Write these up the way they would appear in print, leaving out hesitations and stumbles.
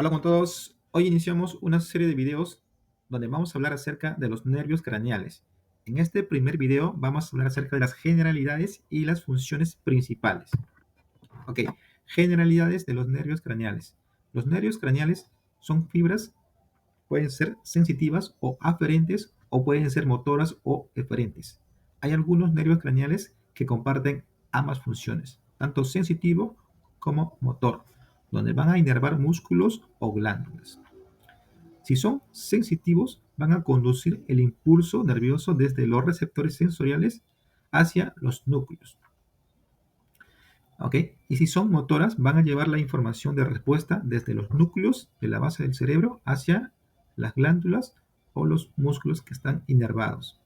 Hola con todos. Hoy iniciamos una serie de videos donde vamos a hablar acerca de los nervios craneales. En este primer video vamos a hablar acerca de las generalidades y las funciones principales. Ok, generalidades de los nervios craneales. Los nervios craneales son fibras, pueden ser sensitivas o aferentes o pueden ser motoras o eferentes. Hay algunos nervios craneales que comparten ambas funciones, tanto sensitivo como motor, donde van a inervar músculos o glándulas. Si son sensitivos, van a conducir el impulso nervioso desde los receptores sensoriales hacia los núcleos. ¿Ok? Y si son motoras, van a llevar la información de respuesta desde los núcleos de la base del cerebro hacia las glándulas o los músculos que están inervados.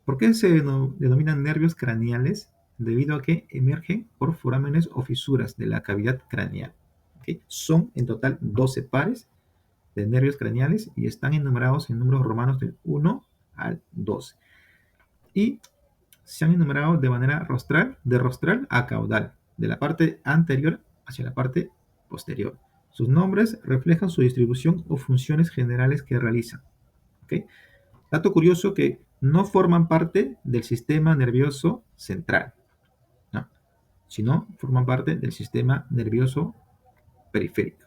¿Por qué se denominan nervios craneales? Debido a que emergen por forámenes o fisuras de la cavidad craneal. ¿Ok? Son en total 12 pares de nervios craneales y están enumerados en números romanos del 1 al 12. Y se han enumerado de manera rostral, de rostral a caudal, de la parte anterior hacia la parte posterior. Sus nombres reflejan su distribución o funciones generales que realizan. ¿Ok? Dato curioso que no forman parte del sistema nervioso central, no, sino forman parte del sistema nervioso periférico,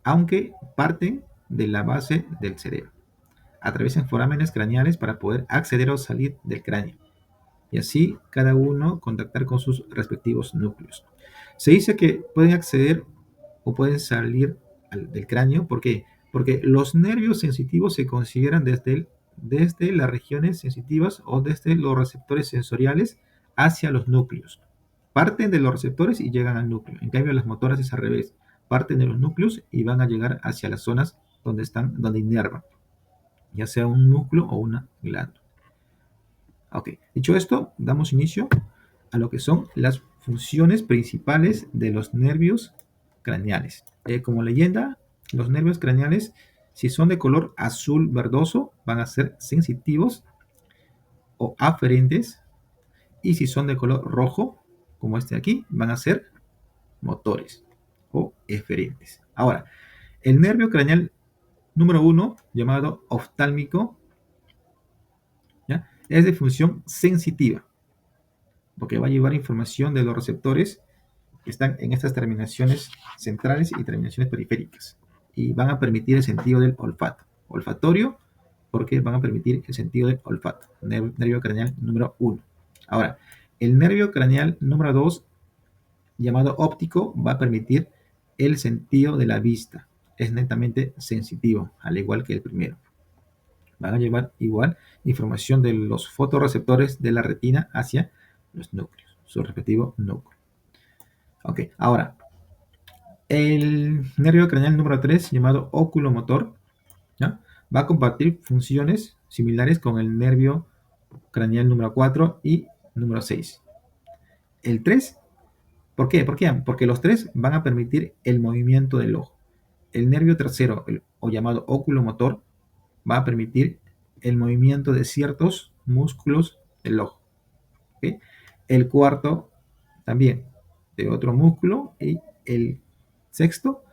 aunque parten de la base del cerebro. Atraviesan forámenes craneales para poder acceder o salir del cráneo, y así cada uno contactar con sus respectivos núcleos. Se dice que pueden acceder o pueden salir del cráneo. ¿Por qué? Porque los nervios sensitivos se consideran desde las regiones sensitivas o desde los receptores sensoriales hacia los núcleos. Parten de los receptores y llegan al núcleo. En cambio, las motoras es al revés. Parten de los núcleos y van a llegar hacia las zonas donde inervan, ya sea un núcleo o una glándula. Ok, dicho esto, damos inicio a lo que son las funciones principales de los nervios craneales. Como leyenda, los nervios craneales, si son de color azul verdoso, van a ser sensitivos o aferentes, y si son de color rojo, como este de aquí, van a ser motores o eferentes. Ahora, el nervio craneal número 1, llamado oftálmico, ¿ya? Es de función sensitiva, porque va a llevar información de los receptores que están en estas terminaciones centrales y terminaciones periféricas, y van a permitir el sentido del olfato. Olfatorio, porque van a permitir el sentido del olfato. Nervio craneal número 1. Ahora, el nervio craneal número 2, llamado óptico, va a permitir el sentido de la vista. Es netamente sensitivo, al igual que el primero. Van a llevar igual información de los fotorreceptores de la retina hacia los núcleos, su respectivo núcleo. Ok, ahora, el nervio craneal número 3, llamado oculomotor, ¿ya? Va a compartir funciones similares con el nervio craneal número 4 y número 6. El 3, ¿por qué? Porque los tres van a permitir el movimiento del ojo. El nervio tercero, o llamado oculomotor, va a permitir el movimiento de ciertos músculos del ojo. ¿Okay? El cuarto también de otro músculo, y el sexto,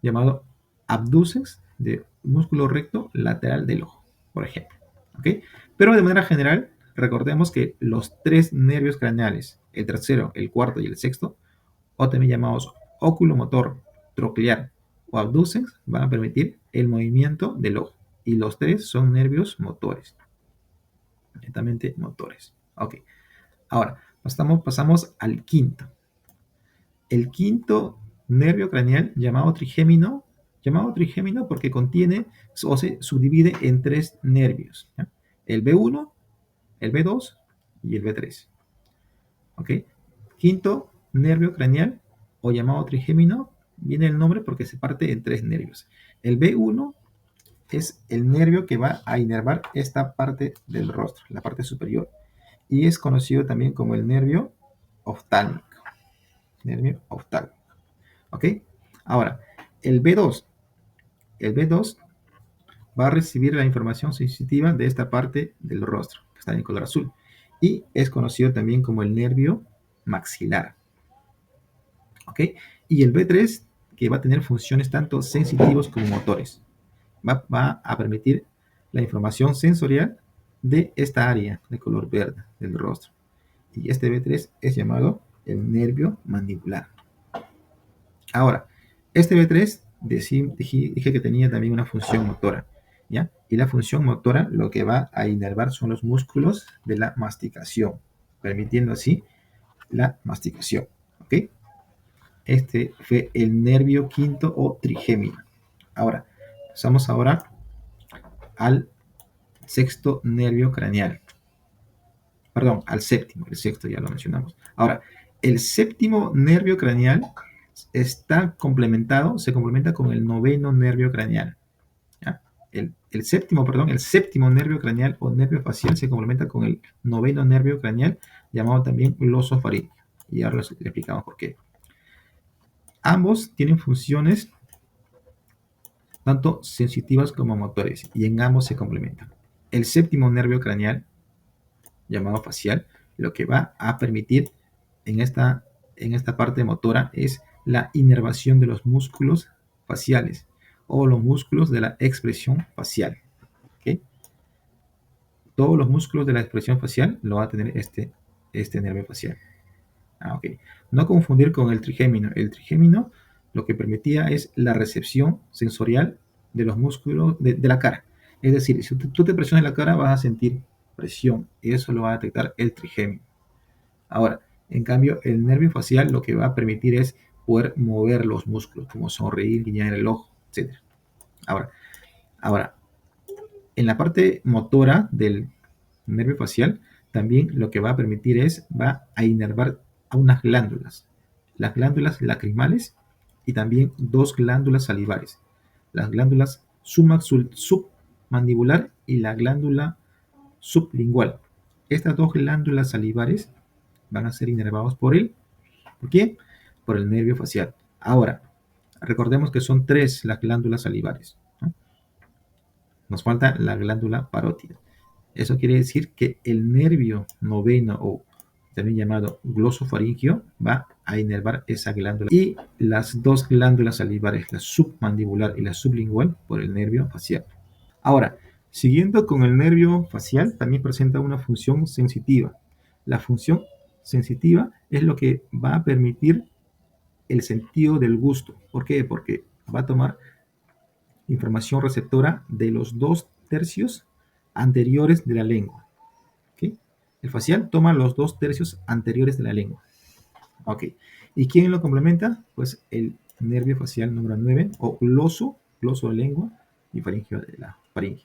llamado abducens, de músculo recto lateral del ojo, por ejemplo. ¿Okay? Pero de manera general, recordemos que los tres nervios craneales, el tercero, el cuarto y el sexto, o también llamados oculomotor, troclear o abducens, van a permitir el movimiento del ojo. Y los tres son nervios motores, netamente motores. Ok, ahora pasamos al quinto. El quinto nervio craneal, llamado trigémino porque contiene o se subdivide en tres nervios, ¿ya? El B1, el B2 y el B3. ¿Ok? Quinto nervio craneal, o llamado trigémino, viene el nombre porque se parte en tres nervios. El B1 es el nervio que va a inervar esta parte del rostro, la parte superior, y es conocido también como el nervio oftálmico. Nervio oftálmico. ¿Ok? Ahora, el B2. El B2 va a recibir la información sensitiva de esta parte del rostro, que está en color azul, y es conocido también como el nervio maxilar. ¿Ok? Y el B3 que va a tener funciones tanto sensitivas como motores. Va a permitir la información sensorial de esta área de color verde del rostro. Y este B3 es llamado el nervio mandibular. Ahora, este B3 dije que tenía también una función motora, ¿ya? Y la función motora lo que va a inervar son los músculos de la masticación, permitiendo así la masticación, ¿ok? Este fue el nervio quinto o trigémino. Ahora, pasamos ahora al sexto nervio craneal. Perdón, al séptimo, el sexto ya lo mencionamos. Ahora, el séptimo nervio craneal está complementado, se complementa con el noveno nervio craneal. ¿Ya? El séptimo nervio craneal o nervio facial se complementa con el noveno nervio craneal, llamado también glosofaríngeo. Y ahora les explicamos por qué. Ambos tienen funciones tanto sensitivas como motores, y en ambos se complementan. El séptimo nervio craneal, llamado facial, lo que va a permitir en esta parte motora es la inervación de los músculos faciales o los músculos de la expresión facial. ¿Okay? Todos los músculos de la expresión facial lo va a tener este nervio facial. Okay. No confundir con el trigémino. El trigémino lo que permitía es la recepción sensorial de los músculos de la cara. Es decir, si tú te presionas la cara vas a sentir presión y eso lo va a detectar el trigémino. Ahora, en cambio, el nervio facial lo que va a permitir es poder mover los músculos, como sonreír, guiñar el ojo, etc. Ahora, en la parte motora del nervio facial, también lo que va a permitir va a inervar a unas glándulas, las glándulas lacrimales y también dos glándulas salivares, las glándulas submandibular y la glándula sublingual. Estas dos glándulas salivares van a ser inervados ¿por qué? Por el nervio facial. Ahora, recordemos que son tres las glándulas salivares, ¿no? Nos falta la glándula parótida. Eso quiere decir que el nervio noveno o también llamado glosofaringio va a inervar esa glándula y las dos glándulas salivares, la submandibular y la sublingual, por el nervio facial. Ahora, siguiendo con el nervio facial, también presenta una función sensitiva. La función sensitiva es lo que va a permitir el sentido del gusto. ¿Por qué? Porque va a tomar información receptora de los 2/3 anteriores de la lengua. ¿Okay? El facial toma los 2/3 anteriores de la lengua. Ok. ¿Y quién lo complementa? Pues el nervio facial número 9 o gloso de lengua y faringio de la faringe.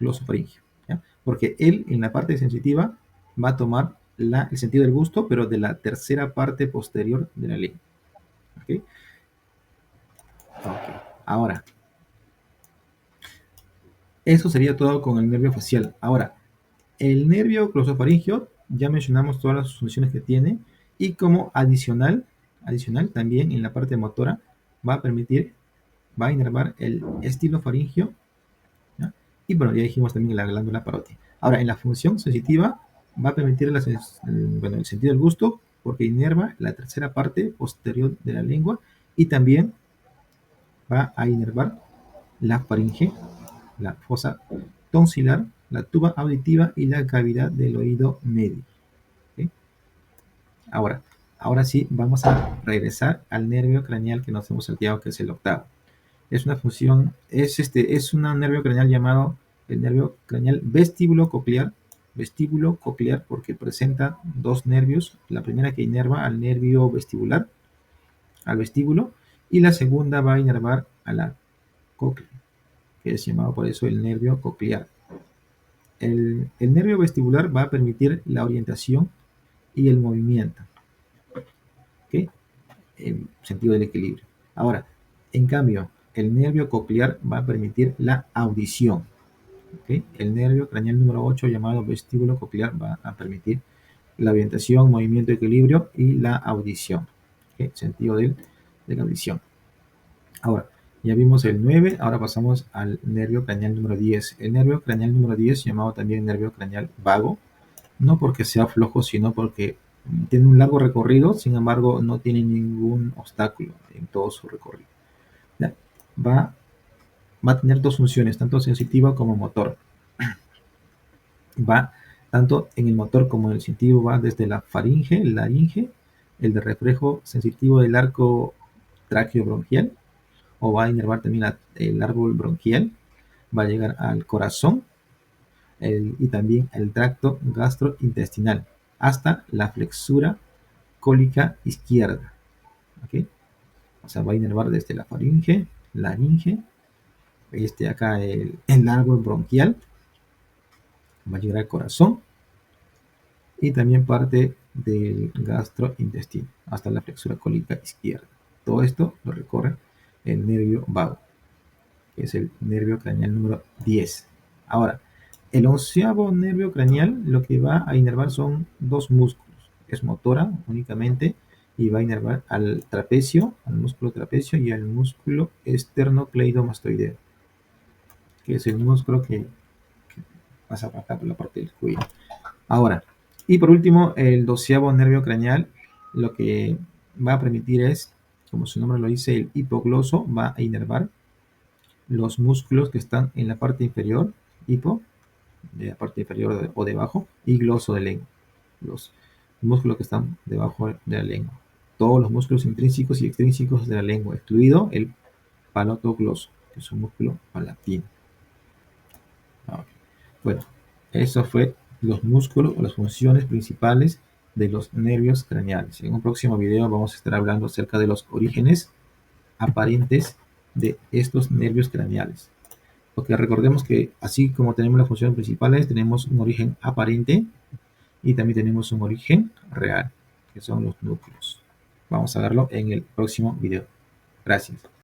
Glosofaringio. ¿Ya? Porque él en la parte sensitiva va a tomar el sentido del gusto, pero de la tercera parte posterior de la lengua. ¿Okay? Ok. Ahora, eso sería todo con el nervio facial. Ahora, el nervio glosofaringio, ya mencionamos todas las funciones que tiene y como adicional también en la parte motora va a inervar el estilofaringio, ¿ya? Y bueno, ya dijimos también la glándula parótida. Ahora, en la función sensitiva va a permitir el sentido del gusto porque inerva la tercera parte posterior de la lengua y también va a inervar la faringe, la fosa tonsilar, la tuba auditiva y la cavidad del oído medio. ¿Okay? Ahora sí, vamos a regresar al nervio craneal que nos hemos salteado, que es el octavo. Es una función, es un nervio craneal llamado el nervio craneal vestíbulo coclear porque presenta dos nervios, la primera que inerva al nervio vestibular, al vestíbulo, y la segunda va a inervar a la cóclea, que es llamado por eso el nervio coclear. El nervio vestibular va a permitir la orientación y el movimiento, ¿okay? En sentido del equilibrio. Ahora, en cambio, el nervio coclear va a permitir la audición, ¿okay? El nervio craneal número 8, llamado vestíbulo coclear, va a permitir la orientación, movimiento, equilibrio y la audición, ¿okay? Sentido de la audición. Ahora, ya vimos el 9, ahora pasamos al nervio craneal número 10. El nervio craneal número 10, llamado también nervio craneal vago, no porque sea flojo, sino porque tiene un largo recorrido, sin embargo, no tiene ningún obstáculo en todo su recorrido. va, va a tener dos funciones, tanto sensitiva como motor. Va tanto en el motor como en el sensitivo, va desde la faringe, laringe, el de reflejo sensitivo del arco tráqueo-bronquial, o va a inervar también el árbol bronquial, va a llegar al corazón y también el tracto gastrointestinal, hasta la flexura cólica izquierda. ¿Ok? O sea, va a inervar desde la faringe, laringe, acá el árbol bronquial, va a llegar al corazón y también parte del gastrointestino hasta la flexura cólica izquierda. Todo esto lo recorre el nervio vago, que es el nervio craneal número 10. Ahora, el 11º nervio craneal lo que va a inervar son dos músculos. Es motora únicamente y va a inervar al trapecio, al músculo trapecio y al músculo esternocleidomastoideo, que es el músculo que pasa por acá por la parte del cuello. Ahora, y por último, el 12º nervio craneal lo que va a permitir es, como su nombre lo dice, el hipogloso va a inervar los músculos que están en la parte inferior, hipo, de la parte inferior o debajo, y gloso de lengua, los músculos que están debajo de la lengua. Todos los músculos intrínsecos y extrínsecos de la lengua, excluido el palotogloso, que es un músculo palatino. Bueno, eso fue los músculos o las funciones principales de los nervios craneales. En un próximo video vamos a estar hablando acerca de los orígenes aparentes de estos nervios craneales. Porque recordemos que así como tenemos las funciones principales, tenemos un origen aparente y también tenemos un origen real, que son los núcleos. Vamos a verlo en el próximo video. Gracias.